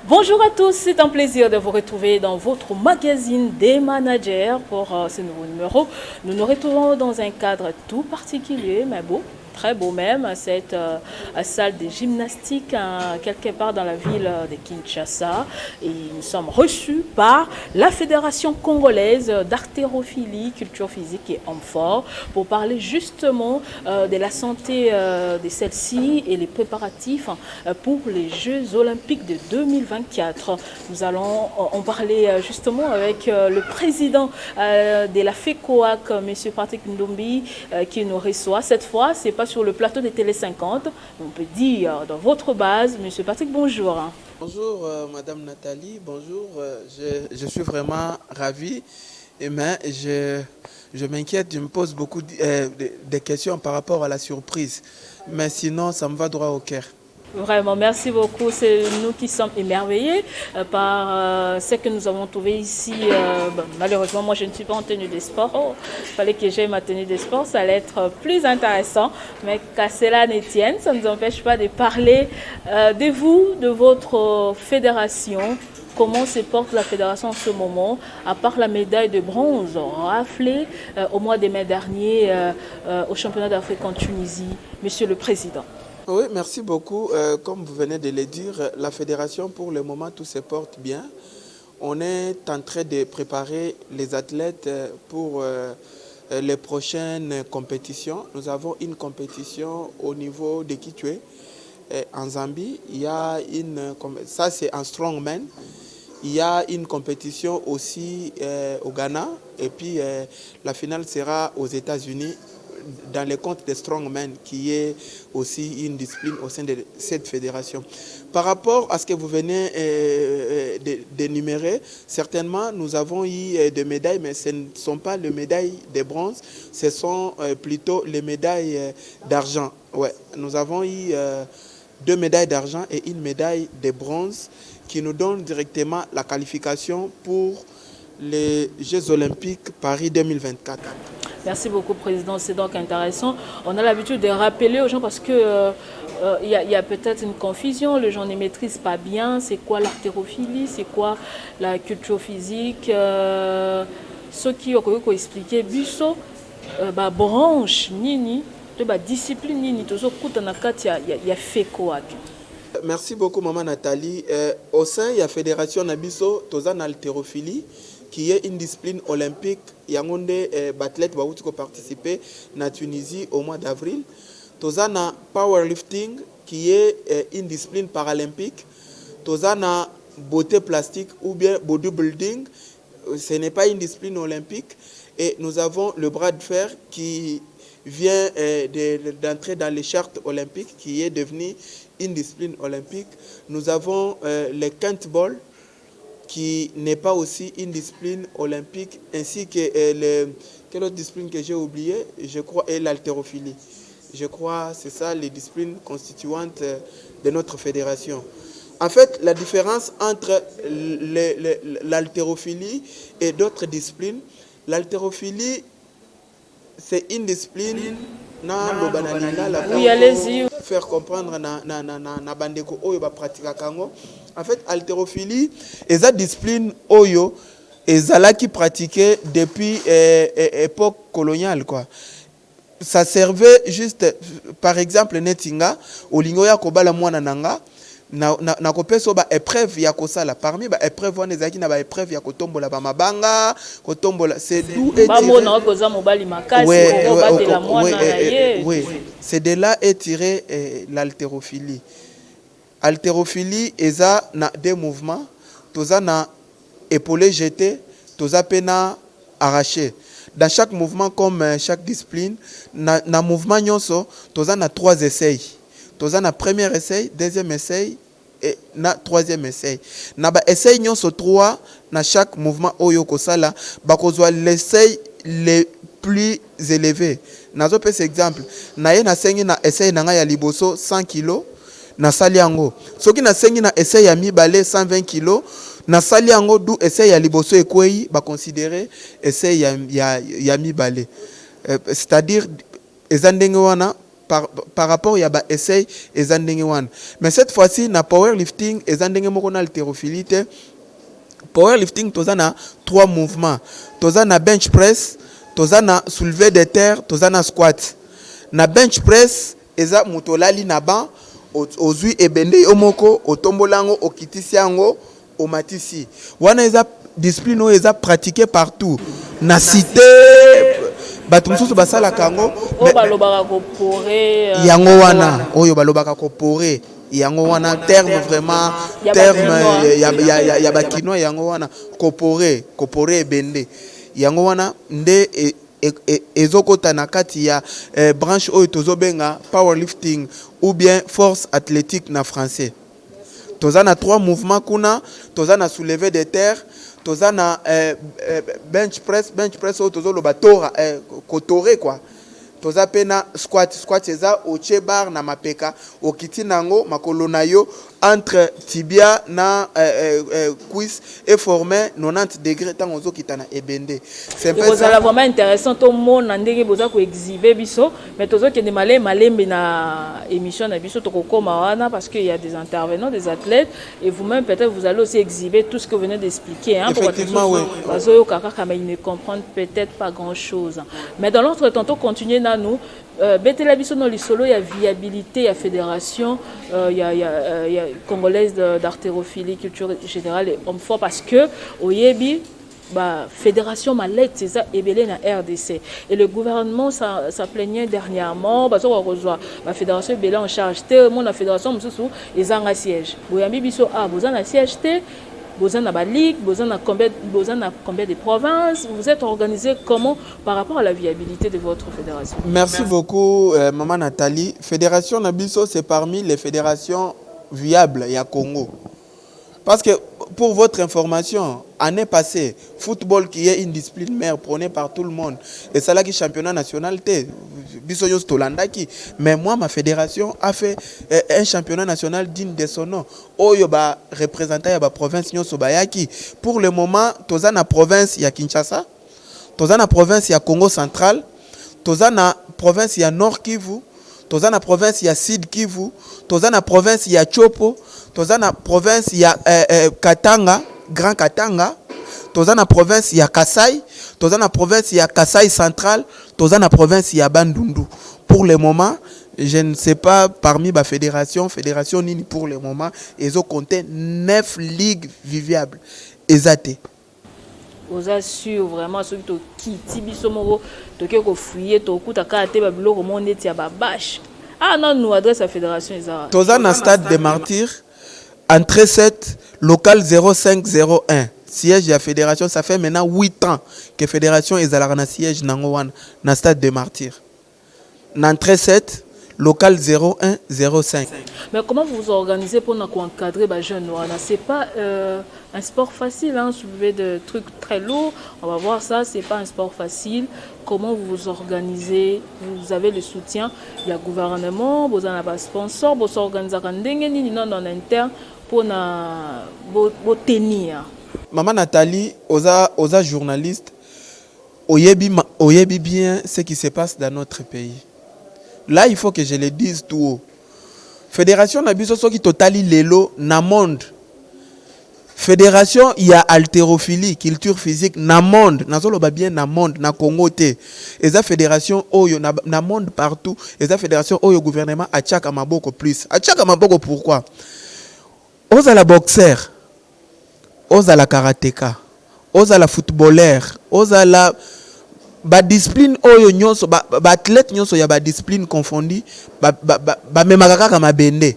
Bonjour à tous, c'est un plaisir de vous retrouver dans votre magazine des managers pour ce nouveau numéro. Nous nous retrouvons dans un cadre tout particulier, mais beau. Très beau même, cette salle de gymnastique quelque part dans la ville de Kinshasa. Et nous sommes reçus par la Fédération congolaise d'haltérophilie, culture physique et homme fort pour parler justement de la santé de celle-ci et les préparatifs pour les Jeux Olympiques de 2024. Nous allons en parler justement avec le président de la FECOAC, M. Patrick Ndombi, qui nous reçoit. Cette fois, c'est pas sur le plateau de Télé 50, on peut dire dans votre base. Monsieur Patrick, bonjour. Bonjour Madame Nathalie, bonjour. Je suis vraiment ravi, mais je m'inquiète, je me pose beaucoup de questions par rapport à la surprise. Mais sinon, ça me va droit au cœur. Vraiment, merci beaucoup. C'est nous qui sommes émerveillés par ce que nous avons trouvé ici. Malheureusement, moi, je ne suis pas en tenue de sport. Il fallait que j'aie ma tenue de sport. Ça allait être plus intéressant. Mais qu'à cela ne tienne, ça ne nous empêche pas de parler de vous, de votre fédération. Comment se porte la fédération en ce moment, à part la médaille de bronze raflée au mois de mai dernier au championnat d'Afrique en Tunisie, Monsieur le Président? Oui, merci beaucoup. Comme vous venez de le dire, la fédération, pour le moment, tout se porte bien. On est en train de préparer les athlètes pour les prochaines compétitions. Nous avons une compétition au niveau de Kitwe, en Zambie. Il y a ça c'est un strongman. Il y a une compétition aussi au Ghana. Et puis la finale sera aux États-Unis, dans le compte des strongmen, qui est aussi une discipline au sein de cette fédération. Par rapport à ce que vous venez d'énumérer, certainement nous avons eu des médailles, mais ce ne sont pas les médailles de bronze, ce sont plutôt les médailles d'argent. Ouais, nous avons eu 2 médailles d'argent et une médaille de bronze qui nous donnent directement la qualification pour les Jeux Olympiques Paris 2024. Merci beaucoup, Président. C'est donc intéressant. On a l'habitude de rappeler aux gens parce que il y a peut-être une confusion. Les gens ne maîtrisent pas bien. C'est quoi l'haltérophilie? C'est quoi la culture physique? Ce qui ont expliqué, busso, branche, nini, discipline, nini, toujours il y a fait quoi? Merci beaucoup, Maman Nathalie. Au sein de la Fédération Nabiso, Tozan haltérophilie, qui est une discipline olympique. Il y a des athlètes qui ont participé en Tunisie au mois d'avril. Tozana powerlifting, qui est une discipline paralympique. Tozana beauté plastique ou bien bodybuilding, ce n'est pas une discipline olympique. Et nous avons le bras de fer qui vient d'entrer dans les chartes olympiques, qui est devenu une discipline olympique. Nous avons le kentball, qui n'est pas aussi une discipline olympique, ainsi que quelle autre discipline que j'ai oubliée, je crois, est l'haltérophilie. Je crois que c'est ça les disciplines constituantes de notre fédération. En fait, la différence entre l'haltérophilie et d'autres disciplines, l'haltérophilie, c'est une discipline oui, allez-y. Faire comprendre na bandeko oyo ba pratika kango. En fait, haltérophilie est une discipline oyo ezalaki pratiquée depuis époque coloniale quoi. Ça servait juste, par exemple, netinga olingo ya kobala mwana nanga na kopeso ba épreuve ya kosala, parmi ba épreuve wana ezaki na ba épreuve ya kotombola ba mabanga, kotombola, c'est d'où est oui, c'est de là est tiré l'haltérophilie. Haltérophilie eza na des mouvements, toza na épaulé jeté, toza pena arraché. Dans chaque mouvement, comme chaque discipline, na mouvement nyonso, toza na 3 essais. Toza na premier essai, deuxième essai et na troisième essai. Na ba essai nyonso 3 na chaque mouvement oyo kosala, ba kozwa l'essai le plus élevé. Nazo pesa exemple, na ye na sengi na essai na nga ya liboso 100 kg na sali yango. Soki na sengi na essai ya mibale 120 kg na sali yango, du essai ya liboso ekwei ba considérer essai ya mibale. C'est-à-dire ezandenge wana par rapport à ba essay ezandenge wana. Mais cette fois-ci na powerlifting ezandenge moko na haltérophilie te. Powerlifting toza na 3 mouvements. Toza na bench press, toza na soulevé de terre, toza na squat. Na bench press eza mutolali na ban ozui ebende omoko otombolango okitisi yango omatisi. Wana eza discipline oyo eza pratiqué partout. Na cité bato mosusu basalaka yango oyo balobaka kopore yango wana oyo balobaka kopore yango wana terme vraiment terme ya bakinois yango wana kopore ebende yango wana nde ezokota na kati ya branche oyo tozobenga powerlifting ou bien force athlétique na français. Toza na 3 mouvements kuna, toza na soulevé de terre, toza na bench press oyo tozoloba tora kotore quoi. Toza pe na squat eza oche bar na mapeka okiti nango makolo na yo entre tibia na cuisse et formé 90 degrés tant ozo kitana ebende. C'est vraiment intéressant to mona ndenge boza ko exhiber biso mais tozo ke de malembe na émission na biso to kokoma wana parce qu'il y a des intervenants, des athlètes et vous-même peut-être vous allez aussi exhiber tout ce que vous venez d'expliquer hein. Effectivement oui. Bazo kaka mais ils ne comprennent peut-être pas grand-chose. Mais dans l'autre temps continuer na nous betela biso no lisolo ya viabilité ya fédération ya congolaise d'haltérophilie culture générale et homme fort parce que oyebi ba fédération malette c'est ça ebelé na RDC et le gouvernement ça plaignait dernièrement parce qu'on reçoit la fédération ebelé en charge té mon la fédération mususu ezanga siège boyambi biso boza na siège té boza na ba ligue boza na combien de provinces vous êtes organisé comment par rapport à la viabilité de votre fédération? Merci beaucoup maman Nathalie. Fédération Nabiso c'est parmi les fédérations viables ya Congo. Parce que pour votre information, année passée, football qui est une discipline mère prônée par tout le monde et ça là qui championnat national T biso Tolandaki mais moi ma fédération a fait un championnat national digne de son nom. Oyo ba représentant ya ba province nyoso bayaki. Pour le moment, toza na province ya Kinshasa, toza na province ya Congo central, toza na province ya Nord Kivu, toza na province ya Sud Kivu, toza na province ya Chopo, toza na province ya Katanga, Grand Katanga, toza na province ya Kasai, toza na province ya Kasai central, toza na province ya Bandundu. Pour le moment, je ne sais pas parmi ma fédération nini pour le moment, ils ont compté 9 ligues vivables. Exacté. Vous assurez vraiment ceux qui tibisomoro to ke ko fouiller to kuta ka te ba biloko monde ti ba bâche. Ah non, nous adresse la fédération Isa. Toza na stade des martyrs entrée 7 local 0501. Siège de la fédération, ça fait maintenant 8 ans que la fédération est à la siège dans le stade des martyrs. Entrée 7 local 0105. Mais comment vous vous organisez pour encadrer les jeunes? Ce n'est pas un sport facile, hein, soulever des trucs très lourds. On va voir ça, ce n'est pas un sport facile. Comment vous vous organisez? Vous avez le soutien du gouvernement, vous avez un sponsor, vous organisez en interne pour tenir. Maman Nathalie, aux journalistes, oyebi bien ce qui se passe dans notre pays. Là, il faut que je le dise tout haut. Fédération Nabiso soki totali lelo na monde. Fédération il y a haltérophilie, culture physique na monde, nazoloba bien na monde na Congo te. Eza fédération oyo na monde partout, eza fédération oyo gouvernement achaka maboko plus. Achaka maboko pourquoi? Oza la boxeur, oza la karatéka, oza la footballeur, oza la ba discipline oyo nyonso ba athlète nyonso ya ba discipline confondi ba memaka kaka mabende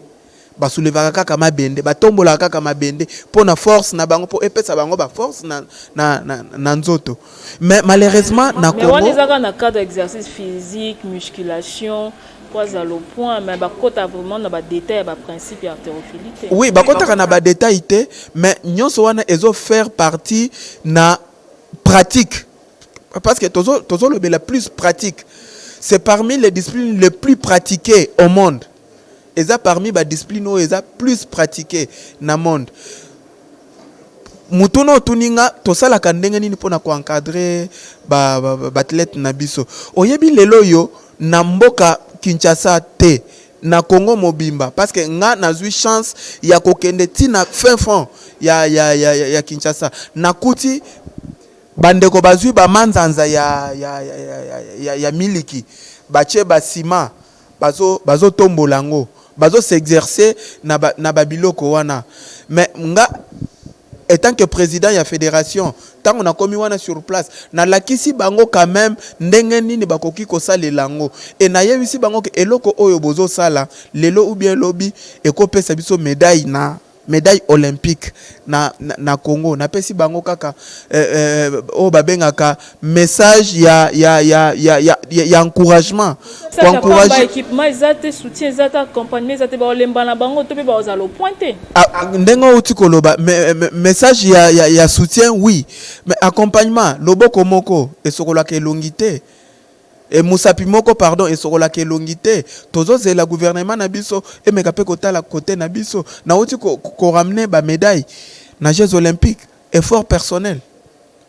ba soulevaka kaka mabende ba tombola kaka mabende pour na force na bango pour epesa bango ba force na nzoto. Mais malheureusement na Congo mais on est dans cadre d'exercice physique, musculation quoi à le point mais ba kota vraiment na ba détail ba principe haltérophilie. Oui, ba kota na ba détail té mais nyonso wana ezo faire partie na pratique. Parce que Tozo le la plus pratique. C'est parmi les disciplines les plus pratiquées au monde. Et ça parmi les disciplines où ils ont plus pratiquées dans le monde. Mutono tuninga tosala kandenge nini pona ko encadrer ba athlète na biso. Oyebi lelo yo na mboka Kinshasa te na Congo mobimba parce que nga nazwi chance ya kokende tina fin fond ya Kinshasa nakuti bandeko bazwi ba manzanza ya miliki bache basima bazo tombolango bazo s'exercer na babiloko wana mais nga étant que président de la fédération, tant on a commis wana sur place, na lakisi bango quand même ndenge nini bakoki ko sala lango et na yebisi bango ke eloko oyo bozo sala lelo ou bien lobby et ko pesa biso médaille olympique na Congo na pesi bango kaka o babengaka message ya encouragement pour encourager équipement ezate soutien ezate accompagnement ezate ba olemba na bango to pe ba ozalo pointer ndengo uti koloba message ya soutien oui mais accompagnement loboko moko esokola ke longité et Moussapi moko pardon et sorola ke longité tozo la gouvernement na biso et meka pe kota la côté na biso na oti ko ramener ba médaille na Jeux olympiques effort personnel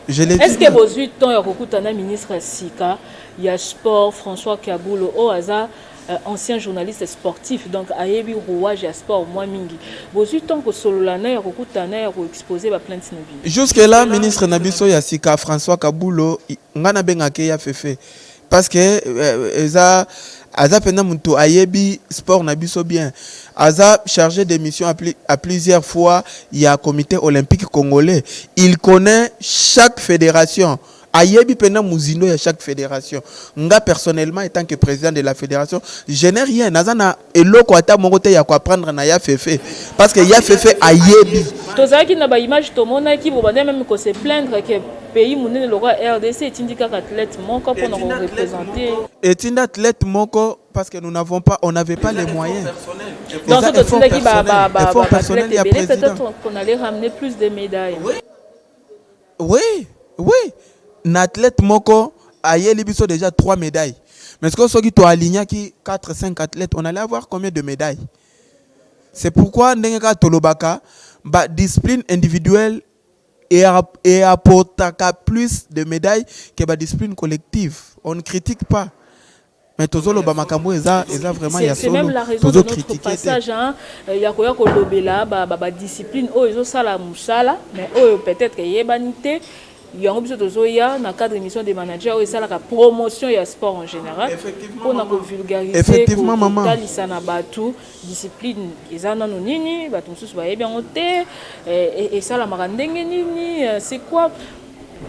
je l'ai dit. Est-ce que vos 8 ans ya kokutana ministre Sika ya sport François Kabulo o aza ancien journaliste sportif donc ayebi rouage ya sport moi mingi vos 8 ans ko sololana ya kokutana ya ko exposer ba plainte na bi jusque là ministre na biso ya Sika François Kabulo ngana bengake ya fefe parce que Aza pena muntu ayebi sport na biso bien. Aza chargé de mission à plusieurs fois il y a comité olympique congolais. Il connaît chaque fédération. Ayebi pena muzindo ya chaque fédération. Nga personnellement étant que président de la fédération, je n'ai rien. Nazana eloko ata mongote ya ko apprendre na ya fefe parce que ya fefe ayebi. Tozaki na ba image to mona ki bo bande même ko se plaindre que pays monene le roi RDC est indiqué athlète moko pour nous représenter. Est une athlète moko parce que nous n'avons pas on n'avait pas les moyens. Donc tout qui effort personnel il y a peut-être qu'on allait ramener plus de médailles. Oui. Un athlète moko a biso déjà 3 médailles. Mais ce que ceux qui t'ont aligné qui 4 5 athlètes, on allait avoir combien de médailles? C'est pourquoi ndengeka tolobaka ba discipline individuelle et apportaka plus de médailles que la discipline collective. On ne critique pas. Mais tozolo ba makambo eza vraiment ya solo. C'est même la raison de notre passage hein. Ya koya ko lobela ba discipline o ezo sala musala mais o peut-être yebanité yango biso tozoya na cadre émission des managers et ça la promotion ya sport en général pour na ko vulgariser effectivement maman talisa na batu discipline ezana no nini batu mususu ba yebi ngote et ça la marandenge nini c'est quoi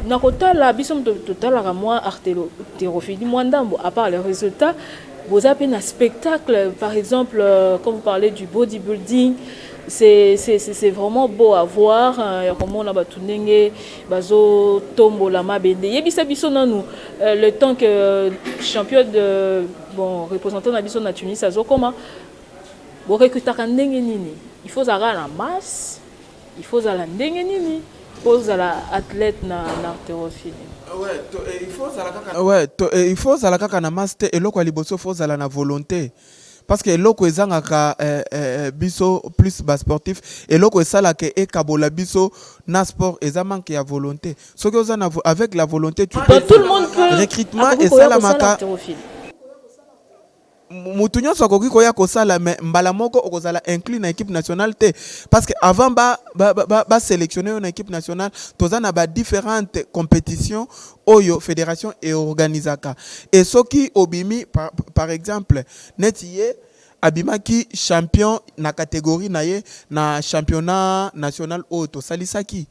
na kotala biso total la moi artérophilie moi ndambo à part les résultats vous avez un spectacle par exemple quand vous parlez du bodybuilding c'est vraiment beau à voir comment on a batundenge bazo tombo la mabende yebisa biso nanu le temps que champion de représentant na biso na Tunis azo comment bo recrutaka ndenge nini il faut zara la masse il faut zala ndenge nini pour zala athlète na haltérophilie il faut zala kaka na masse et loko liboso faut zala na volonté. Parce que loko ezangaka biso plus bas sportif et loko esala ke ekabola biso na sport eza manque ya volonté. Ce que vous avec la volonté tu peux tout le monde peut recrutement et sala maka mutunyo sokoki koya kosala mais mbala moko okozala inclus na équipe nationale te parce que avant ba sélectionner une équipe nationale tozana ba différentes compétitions oyo fédération et organisaka et soki obimi par exemple netiye abimaki champion na catégorie naye na championnat national auto salisaki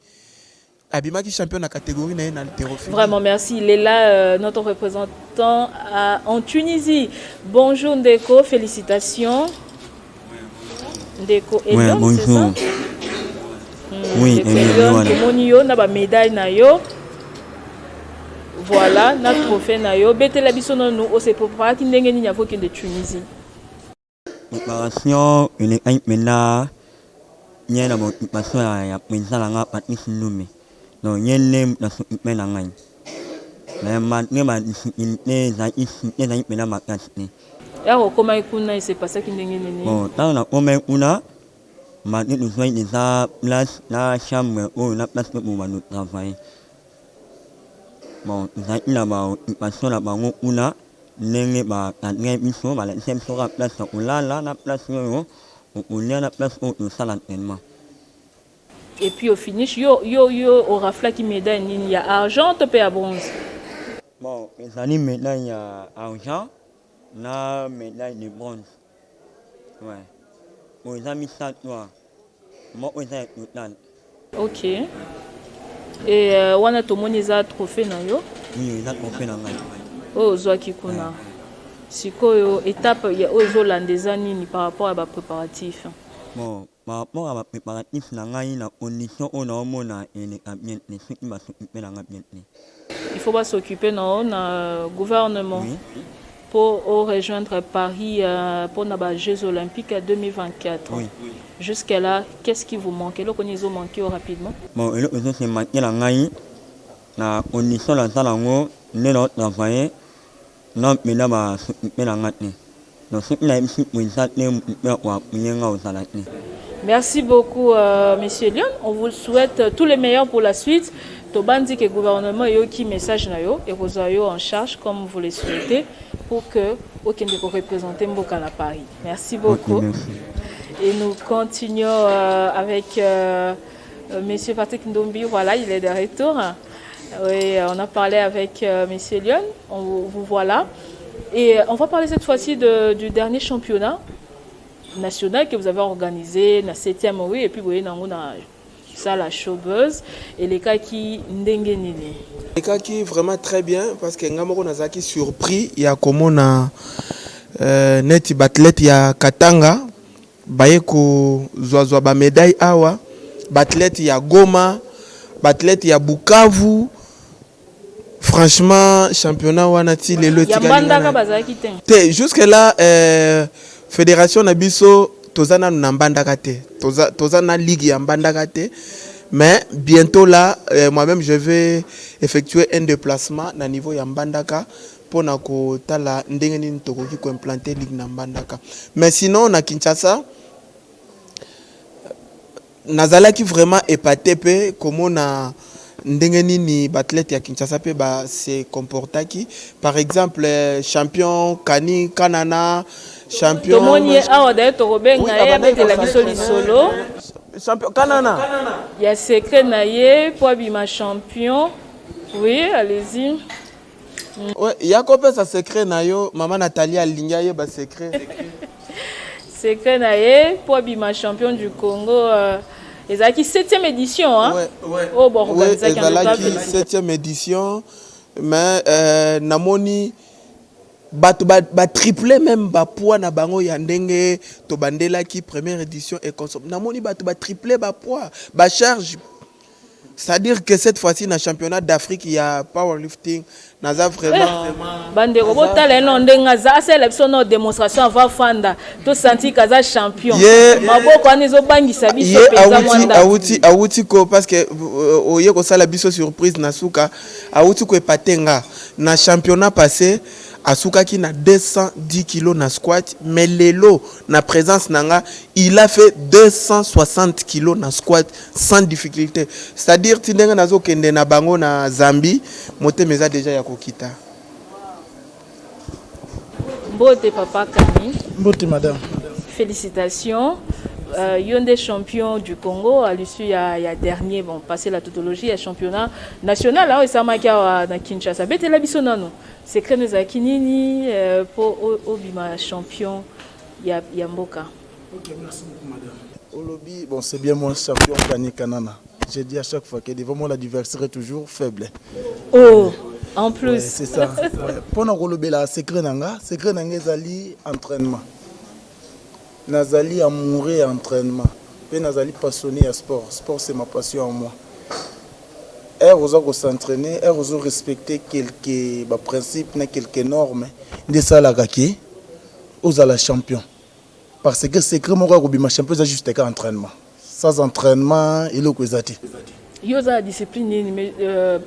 abimaki champion na catégorie na haltérophilie. Vraiment merci, il est là notre représentant en Tunisie. Bonjour Ndeko, félicitations. Ndeko et ouais, bonjour. Oui, Monio na ba médaille na yo. Voilà, na trophée na yo. Betela biso nous au se préparer ki ndenge ni yavo ki de Tunisie. Préparation une maintenant nya na bon préparation ya maintenant nga Patrice Ndoumé. Non, il y a un mais mais maintenant ya comment ikuna c'est pas ça qui ndenge nini bon dans comment ikuna maintenant nous sommes déjà place la chambre où la place pour nous travailler bon ça il a pas passé la bango una ndenge batangaki biso balakisi biso kaka place ya kolala na place oyo okolia na place oyo tosala entraînement. Et puis au finish, yo au rafla qui médaille il y a argent, te paye à bronze. Bon, ezali médaille ya argent na médaille de bronze. Ouais. Bon, eza misato wa moko eza ya total. Ok. Et wana tomoni eza trophée na yo. Oui, eza trophée na ngai. Oh, ozwaki kuna. Sikoyo étape ya oyo ezolanda eza nini par rapport à ba préparatif. Bon, par rapport à ma préparatif na ngai na condition oyo naomona eleka bien te soki basokipe na ngai bien te. Il faut pas s'occuper non na gouvernement. Oui. Pour rejoindre Paris pour les Jeux Olympiques à 2024. Oui. Jusqu'à là, qu'est-ce qui vous manque? Et là, qu'on y a manqué rapidement. Bon, et là, c'est manqué la ngai na condition la talango ne la travailler non mais là ba s'occuper la ngai. Donc ce qui n'a ici pour ça ne quoi bien au salade. Merci beaucoup, Monsieur Lyon. On vous souhaite tout le meilleur pour la suite. Tobandi que le gouvernement ait un message et vous ayez en charge comme vous le souhaitez pour que aucun de vous représente Mboka à Paris. Merci beaucoup. Okay, merci. Et nous continuons avec Monsieur Patrick Ndombi. Voilà, il est de retour. Oui, on a parlé avec Monsieur Lyon. Vous voilà. Et on va parler cette fois-ci du dernier championnat national que vous avez organisé, la 7e, oui, et puis vous voyez, on a ça la showbuzz, et les cas qui n'dengenini. Les cas qui vraiment très bien, parce que Ngamoko Nazaki surpris, il y a comme on a neti batlet, il y a Katanga, Bayeko Zoazoa ba médaille awa, batlet il y a Goma, batlet il y a Bukavu. Franchement, championnat wanati les lots. Jusque là, fédération Nabiso, tozana nambandaka te, tozana ligue yambandaka te. Mais bientôt là, moi-même je vais effectuer un déplacement na niveau yambandaka pour na ko tala ndengeni tokoki ko implanter ligue nambandaka. Mais sinon na Kinshasa, nazalaki vraiment épaté pe comment na ndengeni ni batlet ya Kinshasa pe ba se comportaki. Par exemple, champion Kani Kanana, champion Tomoni awa d'ailleurs tokobenga ya betela biso lisolo. Champion Kanana. Il y a secret naie pour abima champion. Oui, allez-y. Ouais, il y a quoi ça secret nayo, maman Nathalie Alinga ye ba secret. Secret naie pour abima champion du Congo. Et ça qui 7e édition hein. Ouais. Oh bon, ouais, ça qui 7e édition mais namoni ba triplé même ba poids na bango ya ndenge to bandela qui première édition et consomme namoni ba triplé ba poids ba charge. C'est-à-dire que cette fois-ci dans le championnat d'Afrique il y a powerlifting naza vraiment bande robota la ndenga za c'est la démonstration avant fanda to senti kaza champion maboko anizo bangisa biso peza mwanda awuti ko parce que oye ko sala biso surprise na suka awuti ko epatenga na championnat passé Asuka qui na 210 kg na squat, mais Lelo na présence nanga, il a fait 260 kg na squat sans difficulté. C'est-à-dire tindenga nazo kende na bango na Zambie, mote meza déjà ya kokita. Mbote papa Kami. Mbote madame. Félicitations. Yonde champion du Congo à l'issue il y a dernier bon passé la tautologie à championnat national là et ça m'a na Kinshasa. Bete la biso nano. Secret nous a kinini pour Obima champion Yamboka. OK, merci beaucoup madame. Olobi bon c'est bien mon champion Kani Kanana. J'ai dit à chaque fois que devant moi l'adversaire est toujours faible. Oh, en plus. Ouais, c'est ça. Pour na Olobi la secret nanga ezali entraînement. Nazali amoureux entraînement. Puis Nazali passionné à sport. Sport c'est ma passion en moi. Vous s'entraîner, vous respecter quelques principes, quelques normes. De ça la gaki, vous allez champion. Parce que c'est que moi ma champion c'est juste un entraînement. Sans entraînement, il est quoi Yoza discipline mais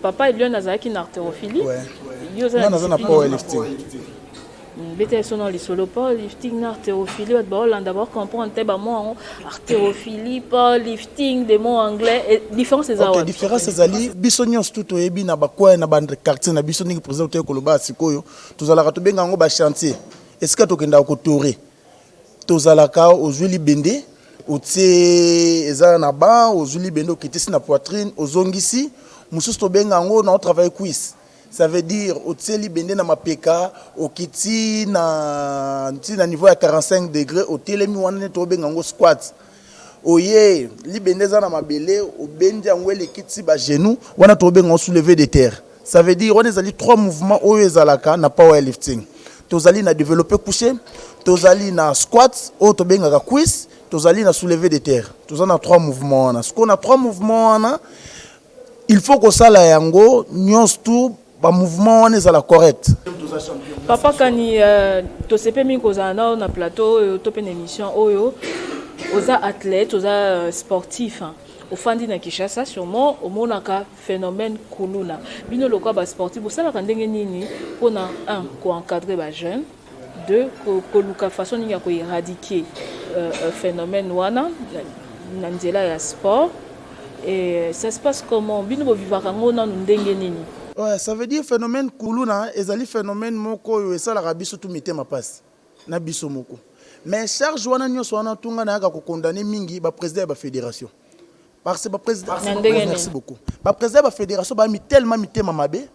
papa il y a nazaki na haltérophilie. Ouais. Yoza na powerlifting. bete sono li solo lifting na artérophilie ba d'abord comprendre te ba mo artérophilie pas lifting des mots anglais et différence c'est ça. OK, différence c'est ali biso nyos tout oyebi na ba kwa na bande quartier na biso ningi président te koloba sikoyo tozala to benga ngo ba chantier. Est-ce que to kenda ko torer tozala ka ozuli bende otie eza na ba ozuli bende okitisi na poitrine ozongisi mususu to benga ngo na travail cuisse. Ça veut dire au tseli bende na mapeka au kiti na niveau à 45 degrés au telemi wana to benga ngo squat. Oye li bende za na mabele au bende ngwe le kiti ba genou wana to benga soulever de terre. Ça veut dire on ezali 3 mouvements oyo ezalaka na powerlifting. Tozali na développer couché, tozali na squat, o to benga ka cuisse, tozali na soulever de terre. Tozali na 3 mouvements wana. Ce qu'on a 3 mouvements wana, il faut que ça la yango nyos tout ba mouvement on est à la correcte. Papa kani to sepe mi kozana na plateau to pen émission oyo oza athlète oza sportif au fandi na Kinshasa sûrement au monaka phénomène kuluna bino lokwa ba sportif bo sala ndenge nini pona ko encadrer ba jeunes, 2 ko luka façon ni ya ko éradiquer phénomène wana na nzela ya sport et ça se passe comment bino bo vivaka ngona ndenge nini. Ouais, ça veut dire phénomène kuluna ezali phénomène moko yo esala rabiso tout mité ma passe na biso moko. Mais charge wana nyonso wana tunga na yaka ko condamner mingi ba président ba fédération. Parce que ba président merci beaucoup. Ba président ba fédération ba mi tellement mité mamabe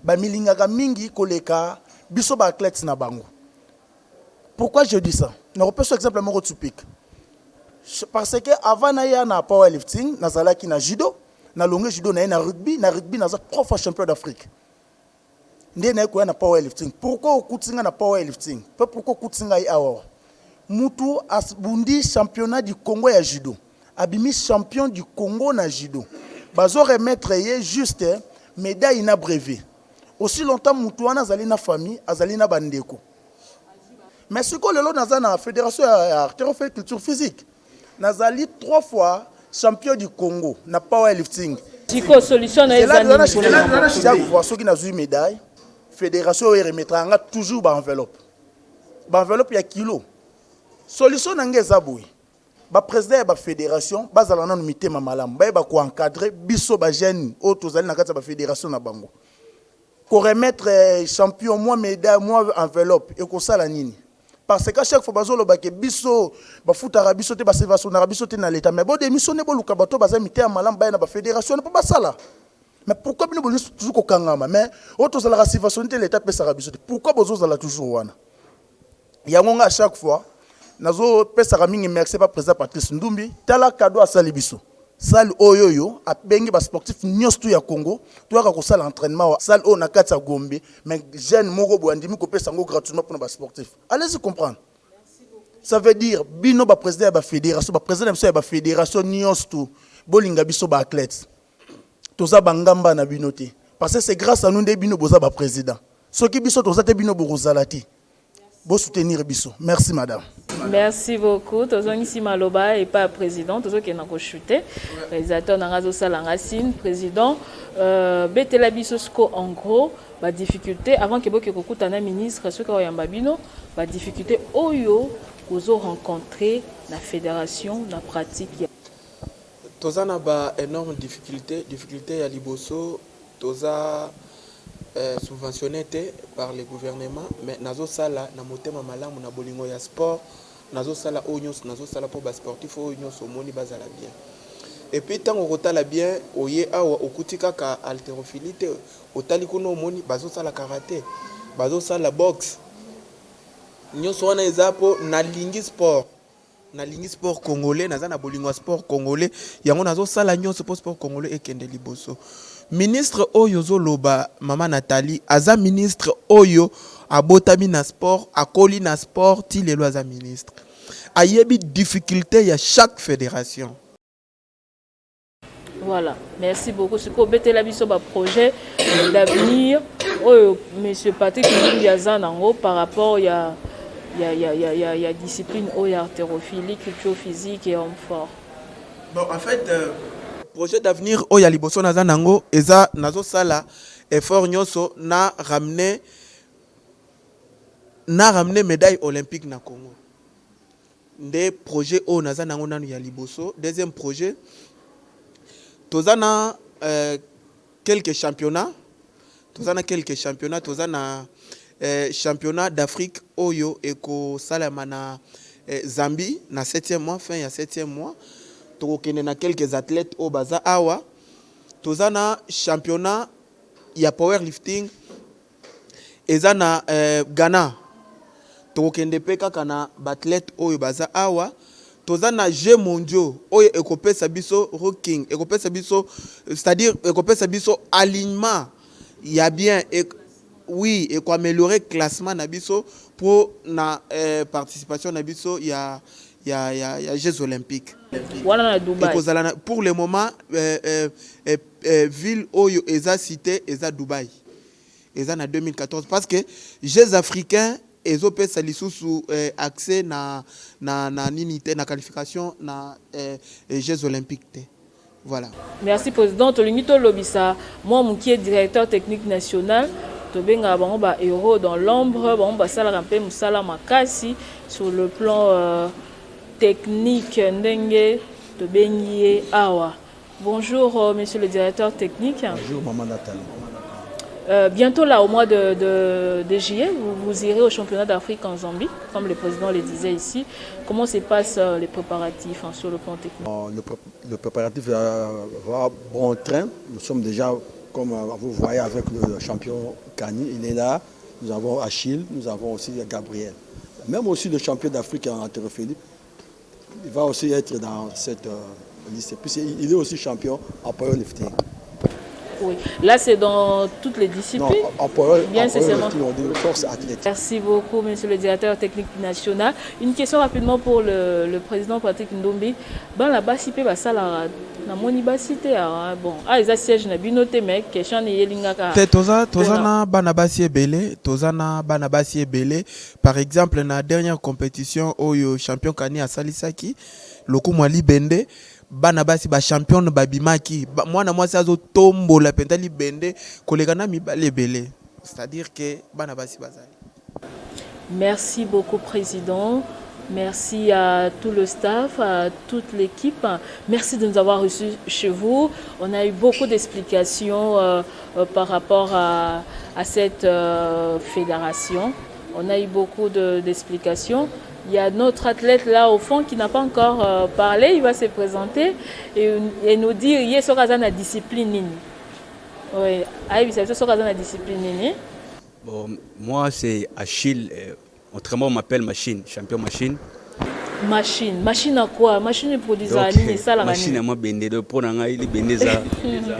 ba milingaka mingi koleka biso ba athlètes na bango. Pourquoi je dis ça? Na repose exemple moko typique. Parce que avant na ya na powerlifting na zalaki na judo na longue judo na rugby na 3 fois champion d'Afrique. Ndé na ko na powerlifting. Pourquoi okutinga na powerlifting? Pourquoi okutinga awa? Mutu asbundi championnat du Congo ya judo. Abimi champion du Congo na judo. Bazo remettre ye juste médaille na brevet. Aussi longtemps mutu wana azali na famille, azali na bandeko. Mais ce que lelo naza na fédération ya haltérophilie culture physique. Nazali 3 fois champion du Congo na powerlifting. Diko solution na ezani. Chaque fois ceux qui n'a eu médaille, fédération remettra toujours ba enveloppe. Ba enveloppe ya kilo. Solution na ngeza boy. Ba président ba fédération bazala na mité mamalam. Ba ko encadrer biso ba jeune o tozali na kati ba fédération na bango. Ko remettre champion moi médaille moi enveloppe et ko sala nini. Parce que chaque fois bazolo ba ke biso ba futara biso te ba servation na biso te na l'état mais bon démissionner bo luka bato baza mité malam ba na ba fédération na pas ça là. Mais pourquoi bino bo toujours ko kangama mais auto sala servation te l'état pesa biso te pourquoi bozo sala toujours wana. Yango à chaque fois nazo pesa mingi merci pas président Patrice Ndumbi tala cadeau à sali biso. Salle oyoyo a bengi ba sportif nyos tu ya Congo tu aka ko sala entraînement salle o na kati ya Gombe mais jeune moko bo andimi ko pesa ngo gratuitement pour ba sportif. Allez-y comprendre. Ça veut dire bino ba président ba fédération ba président ba fédération nyos tu bolinga biso ba athlète. Toza bangamba na bino te parce que c'est grâce à nous nde bino boza ba président. Soki biso toza te bino bo rozalati. Bo soutenir biso. Merci madame. Merci beaucoup. Tozo ici Maloba et pas président. Tozo qui est dans chuté. Réalisateur Nangazo Salangasine, président. Betela Bisosko en gros, la difficulté avant que beaucoup de ministre, ce qu'il y a Babino, la difficulté oyo ozo rencontrer la fédération, la pratique. Toza na ba énorme difficulté à Liboso. Toza subventionné par le gouvernement, mais nazo sala na motema malamu na bolingo ya sport. Nazo sala onyos nazo sala pour bas sportif onyos omoni bazala bien et puis tant okotala bien oye awa okutika ka haltérophilie te otali kuno omoni bazo sala karaté bazo sala boxe nyos wana ezapo na lingi sport congolais naza na bolingo sport congolais yango nazo sala nyos pour sport congolais ekende liboso. Ministre oyo zoloba mama Nathalie aza ministre oyo abotami na sport akoli na sport ti lelo aza ministre ayebi difficulté ya chaque fédération. Voilà, merci beaucoup. Ce qu'on betela biso ba projet d'avenir oyo monsieur Patrick Ndiaza nango par rapport ya discipline oyo haltérophilie culture physique et homme fort. Bon en fait projet d'avenir oyo liboso naza nango eza nazo sala effort nyonso na ramener na ramené médaille olympique na Congo. Des projets au naza nango nanu ya liboso. Deuxième projet, tozana quelques championnats. Tozana quelques championnats. Tozana championnat d'Afrique Oyo Eko Salamana Zambie na 7e mois, fin ya 7e mois. Tokokende na quelques athlètes au baza awa. Tozana championnat ya powerlifting ezana Ghana. Tokokende pe kaka na bathlète oyo baza awa. Tozana jeux mondiaux oyo ekopesa biso rocking, ekopesa biso, c'est-à-dire ekopesa biso alignement ya bien oui, et quoi améliorer classement na biso pour na participation na biso ya Jeux olympiques. Voilà na Dubaï. Pour le moment ville oyo eza cité eza Dubaï. Eza na 2014 parce que Jeux africains ezopesa lisusu accès na ninité na qualification na Jeux olympiques te. Voilà. Merci président Tolingito Lobisa, moi qui est directeur technique national. Tobenga bango ba héros dans l'ombre, bango ba sala rampe musala makasi sur le plan technique ndenge tobengié awa. Bonjour monsieur le directeur technique. Bonjour maman Nathalie. Bientôt là au mois de juillet, vous irez au championnat d'Afrique en Zambie, comme le président le disait ici. Comment se passent les préparatifs sur le plan technique? Le préparatif va bon train. Nous sommes déjà, comme vous voyez, avec le champion Kani, il est là. Nous avons Achille, nous avons aussi Gabriel. Même aussi le champion d'Afrique en haltérophilie, il va aussi être dans cette liste. Puis il est aussi champion en powerlifting. Oui, là c'est dans toutes les disciplines. Non, en powerlifting, on dit force athlétique. Merci beaucoup, monsieur le directeur technique national. Une question rapidement pour le président Patrick Ndombi. Dans la basipé, ça la moni basité bon, ils siège na binoté mec, question ni yelingaka. Tozana banabasi ebele, tozana banabasi ebele. Par exemple, na dernière compétition oyo champion Kani asalisaki, Loku Mwali Bende banabasi ba champion babimaki. Mwana mwasi azo tombo la pentali Bende kolekana mibale ebele. C'est-à-dire que banabasi bazali. Merci beaucoup président. Merci à tout le staff, à toute l'équipe. Merci de nous avoir reçus chez vous. On a eu beaucoup d'explications par rapport à cette fédération. On a eu beaucoup d'explications. Il y a notre athlète là au fond qui n'a pas encore parlé. Il va se présenter et nous dire il y a la discipline. Oui, il y a la discipline. Bon, moi c'est Achille. Autrement, on m'appelle Machine, champion Machine. Machine. Machine à quoi? Machine produit ça, la machine à moi, bende pour n'anger bende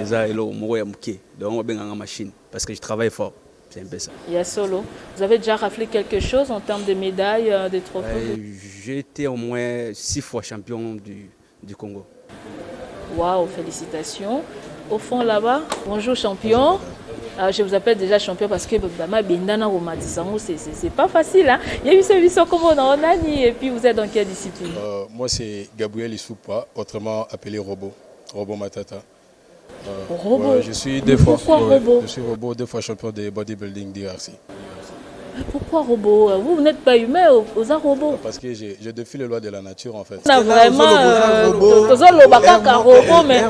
ça, elo moya muke. Donc on benga machine parce que je travaille fort. C'est un peu ça. Il y a solo. Vous avez déjà raflé quelque chose en termes de médailles, de trophées? J'ai été au moins 6 fois champion du Congo. Waouh, félicitations. Au fond là-bas, bonjour champion. Je vous appelle déjà champion parce que c'est pas facile. Hein? Il y a eu ce comme on a dit, et puis vous êtes dans quelle discipline? Moi c'est Gabriel Issoupa, autrement appelé Robot, Robot Matata. Robot? Ouais, je suis deux fois. Robot? Je suis Robot, 2 fois champion de bodybuilding d'IRC. Pourquoi Robot? Vous n'êtes pas humain, vous êtes robot? Parce que je défie les lois de la nature en fait. On a vraiment robot, mais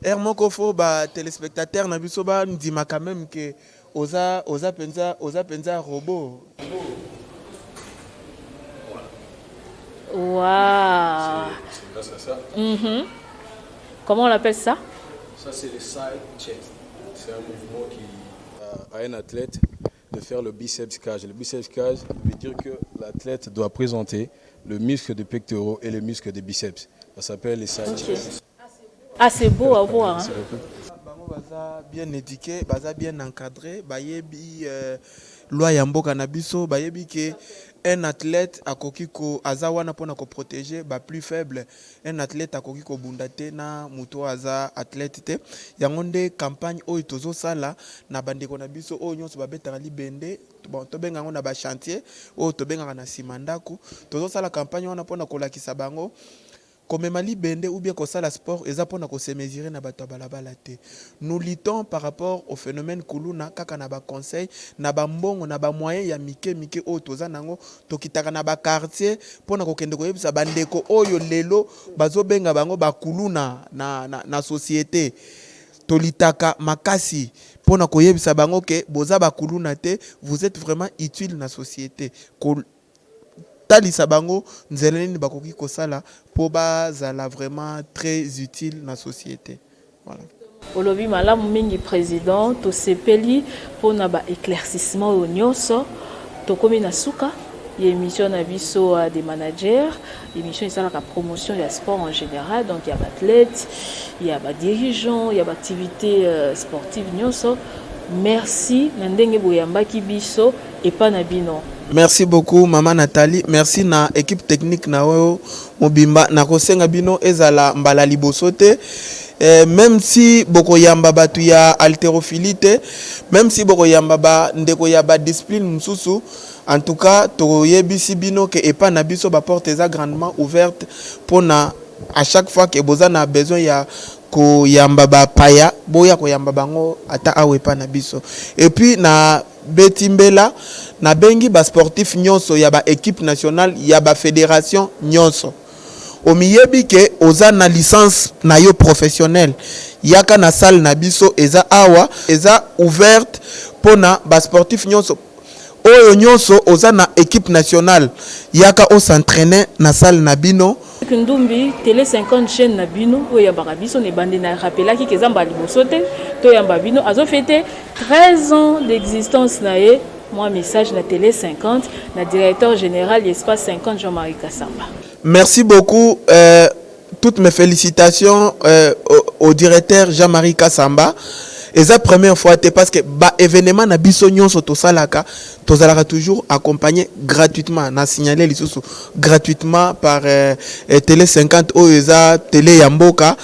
Hermoko fo ba téléspectateur na biso ba ndima quand même que oza penza robot. Waouh. Comment on appelle ça? Ça c'est le side chest. C'est un mouvement qui à un athlète de faire le biceps cage. Le biceps cage veut dire que l'athlète doit présenter le muscle de pectoraux et le muscle de biceps. Ça s'appelle les side chest. Ah, c'est beau à voir. Hein? Baza bien éduqué, baza bien encadré, bayebi loi ya mboka na biso, bayebi que un athlète akoki ko azawana pona ko protéger ba plus faible, un athlète akoki ko bundate na muto aza athlète te. Yango nde campagne oyo tozo sala na bandeko na biso oyo nyonso babetaka libende, bon to benga ngo na ba chantier oyo to benga na simandako, tozo sala campagne wana pona ko lakisa bango komemali bende ou bien kosala sport eza pona ko se mesurer na bato balabala te. Nous luttons par rapport au phénomène kuluna kaka na ba conseil na ba mbongo na ba moyen ya mike o toza nango tokitaka na ba quartier pona ko kende ko yebisa bandeko oyo lelo bazobenga bango ba kuluna na société. Tolitaka makasi pona ko yebisa bango ke boza ba kuluna te, vous êtes vraiment utile na société. Talisa bango nzeleni bakoki kosala po bazala vraiment très utile na société. Voilà. Olobi malamu mingi président to sepeli pona ba éclaircissement au nyonso to komi na suka y émission na biso des managers, émission ça la promotion du sport en général, donc il y a athlètes, il y a dirigeants, il y a activités sportives nyonso. Merci Nandenge Boyamba Kibiso et Panabino. Merci beaucoup Maman Nathalie, merci na équipe technique na oyo mobimba na kosenga bino ezala mbala libosote. Même si boko yamba batu ya haltérophilie, même si boko yamba ba ndeko ya ba discipline mususu, en tout cas to yebisi bino ke epa na biso ba porte eza grandement ouverte pona à chaque fois que bozana a besoin ya ko yamba ba paya boya ko yamba bango ata awepa na biso. Et puis na betimbela na bengi ba sportif nyonso ya ba équipe nationale ya ba fédération nyonso. Omiyebi ke oza na licence na yo professionnel yaka na salle na biso eza awa eza ouverte pona ba sportif nyonso oyo nyonso oza na équipe nationale yaka o s'entraîner na salle na bino. Ndumbi télé 50 chaîne na bino oyo ya barabiso ne bande na rappelaki ke zamba libosote to ya babino azo fêté 13 ans d'existence na ye. Moi message na télé 50 na directeur général espace 50 Jean-Marie Kassamba. Merci beaucoup, toutes mes félicitations au directeur Jean-Marie Kassamba. Et c'est la première fois parce que ba événement na biso nyonso to salaka to zalaka toujours accompagné gratuitement na signaler les sous gratuitement par télé 50 oeza télé Yamboka.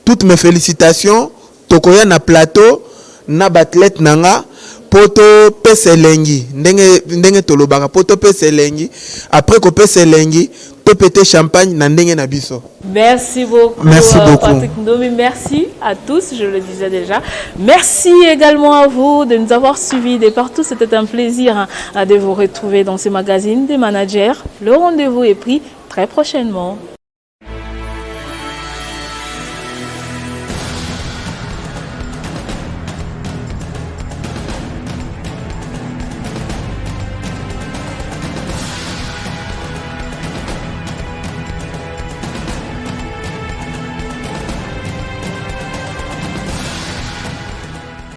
Toutes mes félicitations tokoya na plateau na batlet nanga poto peselengi ndenge tolobaka poto peselengi après ko peselengi to péter champagne na ndenge na biso. Merci beaucoup. Merci beaucoup. Patrick Ndomi, merci à tous, je le disais déjà. Merci également à vous de nous avoir suivis de partout. C'était un plaisir de vous retrouver dans ce magazine des managers. Le rendez-vous est pris très prochainement.